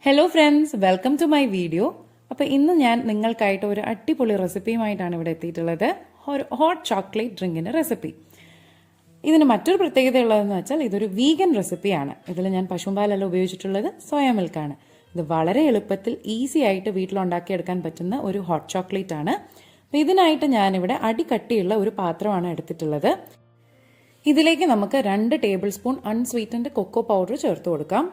Hello friends, welcome to my video. അപ്പോൾ ഇന്ന് ഞാൻ നിങ്ങൾക്കായിട്ട് ഒരു അടിപൊളി റെസിപ്പിയുമായിട്ടാണ് ഇവിടെ എത്തിയിട്ടുള്ളത്. ഒരു ഹോട്ട് ചോക്ലേറ്റ് ഡ്രിങ്കിൻ്റെ റെസിപ്പി. ഇതിന് മറ്റൊരു പ്രത്യേകത ഉള്ളതെന്ന് വെച്ചാൽ ഇതൊരു വീഗൻ റെസിപ്പിയാണ്. ഇതിൽ ഞാൻ പശുമ്പാലല്ല ഉപയോഗിച്ചിട്ടുള്ളത്, സോയ മിൽക്കാണ്. ഇത് വളരെ എളുപ്പത്തിൽ ഈസി ആയിട്ട് വീട്ടിലുണ്ടാക്കിയെടുക്കാൻ പറ്റുന്ന ഒരു ഹോട്ട് ചോക്ലേറ്റ് ആണ്. അപ്പോൾ ഇതിനായിട്ട് ഞാനിവിടെ അടികട്ടിയുള്ള ഒരു പാത്രമാണ് എടുത്തിട്ടുള്ളത്. ഇതിലേക്ക് നമുക്ക് 2 tablespoon unsweetened cocoa powder ചേർത്ത് കൊടുക്കാം.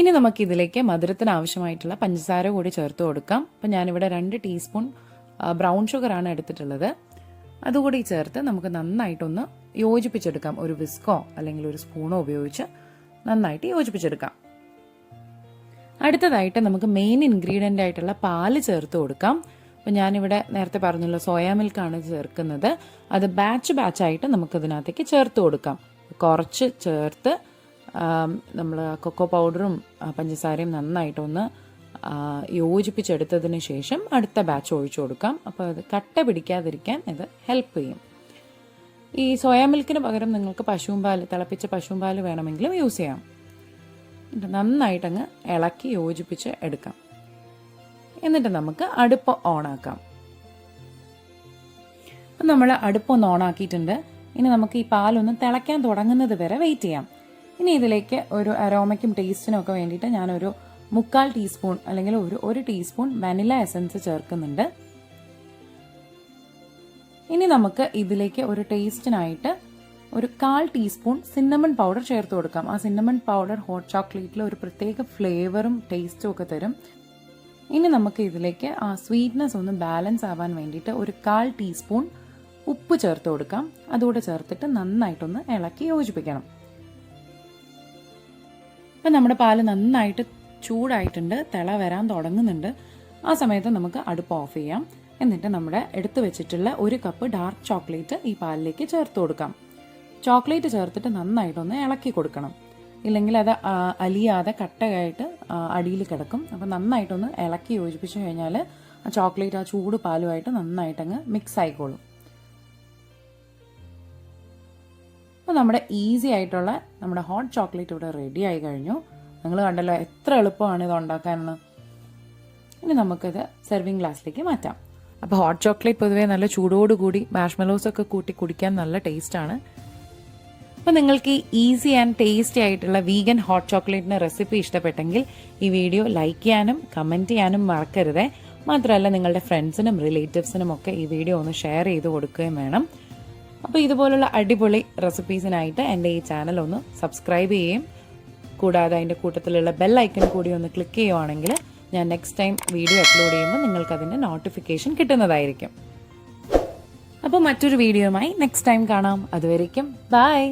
ഇനി നമുക്കിതിലേക്ക് മധുരത്തിന് ആവശ്യമായിട്ടുള്ള പഞ്ചസാര കൂടി ചേർത്ത് കൊടുക്കാം. അപ്പം ഞാനിവിടെ 2 ടീസ്പൂൺ ബ്രൗൺ ഷുഗറാണ് എടുത്തിട്ടുള്ളത്. അതുകൂടി ചേർത്ത് നമുക്ക് നന്നായിട്ടൊന്ന് യോജിപ്പിച്ചെടുക്കാം. ഒരു വിസ്കോ അല്ലെങ്കിൽ ഒരു സ്പൂണോ ഉപയോഗിച്ച് നന്നായിട്ട് യോജിപ്പിച്ചെടുക്കാം. അടുത്തതായിട്ട് നമുക്ക് മെയിൻ ഇൻഗ്രീഡിയൻ്റ് ആയിട്ടുള്ള പാല് ചേർത്ത് കൊടുക്കാം. അപ്പം ഞാനിവിടെ നേരത്തെ പറഞ്ഞല്ലോ, സോയാ മിൽക്കാണ് ചേർക്കുന്നത്. അത് ബാച്ചായിട്ട് നമുക്കതിനകത്തേക്ക് ചേർത്ത് കൊടുക്കാം. കുറച്ച് ചേർത്ത് നമ്മൾ കൊക്കോ പൗഡറും പഞ്ചസാരയും നന്നായിട്ടൊന്ന് യോജിപ്പിച്ചെടുത്തതിന് ശേഷം അടുത്ത ബാച്ച് ഒഴിച്ചു കൊടുക്കാം. അപ്പോൾ അത് കട്ട പിടിക്കാതിരിക്കാൻ ഇത് ഹെൽപ്പ് ചെയ്യും. ഈ സോയാ മിൽക്കിന് പകരം നിങ്ങൾക്ക് തിളപ്പിച്ച പശുമ്പാൽ വേണമെങ്കിലും യൂസ് ചെയ്യാം. നന്നായിട്ടങ്ങ് ഇളക്കി യോജിപ്പിച്ച് എടുക്കാം. എന്നിട്ട് നമുക്ക് അടുപ്പ് ഓണാക്കാം. അപ്പം നമ്മൾ അടുപ്പൊന്ന് ഓണാക്കിയിട്ടുണ്ട്. ഇനി നമുക്ക് ഈ പാലൊന്ന് തിളയ്ക്കാൻ തുടങ്ങുന്നത് വരെ വെയിറ്റ് ചെയ്യാം. ഇനി ഇതിലേക്ക് ഒരു അരോമയ്ക്കും ടേസ്റ്റിനും ഒക്കെ വേണ്ടിയിട്ട് ഞാനൊരു 3/4 ടീസ്പൂൺ അല്ലെങ്കിൽ ഒരു ടീസ്പൂൺ വാനില എസൻസ് ചേർക്കുന്നുണ്ട്. ഇനി നമുക്ക് ഇതിലേക്ക് ഒരു ടേസ്റ്റിനായിട്ട് ഒരു 1/4 ടീസ്പൂൺ സിന്നമൺ പൗഡർ ചേർത്ത് കൊടുക്കാം. ആ സിന്നമൺ പൗഡർ ഹോട്ട് ചോക്ലേറ്റിൽ ഒരു പ്രത്യേക ഫ്ലേവറും ടേസ്റ്റും ഒക്കെ തരും. ഇനി നമുക്ക് ഇതിലേക്ക് ആ സ്വീറ്റ്നെസ് ഒന്ന് ബാലൻസ് ആവാൻ വേണ്ടിയിട്ട് ഒരു 1/4 ടീസ്പൂൺ ഉപ്പ് ചേർത്ത് കൊടുക്കാം. അതുകൂടെ ചേർത്തിട്ട് നന്നായിട്ടൊന്ന് ഇളക്കി യോജിപ്പിക്കണം. അപ്പം നമ്മുടെ പാല് നന്നായിട്ട് ചൂടായിട്ടുണ്ട്, തിള വരാൻ തുടങ്ങുന്നുണ്ട്. ആ സമയത്ത് നമുക്ക് അടുപ്പ് ഓഫ് ചെയ്യാം. എന്നിട്ട് നമ്മുടെ എടുത്തു വെച്ചിട്ടുള്ള 1 കപ്പ് ഡാർക്ക് ചോക്ലേറ്റ് ഈ പാലിലേക്ക് ചേർത്ത് കൊടുക്കാം. ചോക്ലേറ്റ് ചേർത്തിട്ട് നന്നായിട്ടൊന്ന് ഇളക്കി കൊടുക്കണം. ഇല്ലെങ്കിൽ അത് അലിയാതെ കട്ടയായിട്ട് അടിയിൽ കിടക്കും. അപ്പം നന്നായിട്ടൊന്ന് ഇളക്കി യോജിപ്പിച്ചു കഴിഞ്ഞാൽ ആ ചോക്ലേറ്റ് ആ ചൂട് പാലുമായിട്ട് നന്നായിട്ടങ്ങ് മിക്സ് ആയിക്കോളും. അപ്പോൾ നമ്മുടെ ഈസി ആയിട്ടുള്ള നമ്മുടെ ഹോട്ട് ചോക്ലേറ്റ് ഇവിടെ റെഡി ആയി കഴിഞ്ഞു. നിങ്ങൾ കണ്ടല്ലോ എത്ര എളുപ്പമാണ് ഇത് ഉണ്ടാക്കാനെന്ന്. ഇനി നമുക്കിത് സെർവിങ് ഗ്ലാസ്സിലേക്ക് മാറ്റാം. അപ്പോൾ ഹോട്ട് ചോക്ലേറ്റ് പൊതുവേ നല്ല ചൂടോടുകൂടി മാഷ്മെലോസ് ഒക്കെ കൂട്ടി കുടിക്കാൻ നല്ല ടേസ്റ്റാണ്. അപ്പോൾ നിങ്ങൾക്ക് ഈ ഈസി ആൻഡ് ടേസ്റ്റി ആയിട്ടുള്ള വീഗൻ ഹോട്ട് ചോക്ലേറ്റിൻ്റെ റെസിപ്പി ഇഷ്ടപ്പെട്ടെങ്കിൽ ഈ വീഡിയോ ലൈക്ക് ചെയ്യാനും കമൻറ്റ് ചെയ്യാനും മറക്കരുതേ. മാത്രമല്ല നിങ്ങളുടെ ഫ്രണ്ട്സിനും റിലേറ്റീവ്സിനും ഒക്കെ ഈ വീഡിയോ ഒന്ന് ഷെയർ ചെയ്ത് കൊടുക്കുകയും വേണം. അപ്പോൾ ഇതുപോലുള്ള അടിപൊളി റെസിപ്പീസിനായിട്ട് എൻ്റെ ഈ ചാനൽ ഒന്ന് സബ്സ്ക്രൈബ് ചെയ്യുകയും കൂടാതെ അതിൻ്റെ കൂട്ടത്തിലുള്ള ബെൽ ഐക്കൺ കൂടി ഒന്ന് ക്ലിക്ക് ചെയ്യുവാണെങ്കിൽ ഞാൻ നെക്സ്റ്റ് ടൈം വീഡിയോ അപ്ലോഡ് ചെയ്യുമ്പോൾ നിങ്ങൾക്കതിൻ്റെ നോട്ടിഫിക്കേഷൻ കിട്ടുന്നതായിരിക്കും. അപ്പോൾ മറ്റൊരു വീഡിയോയുമായി നെക്സ്റ്റ് ടൈം കാണാം. അതുവരേക്കും ബൈ.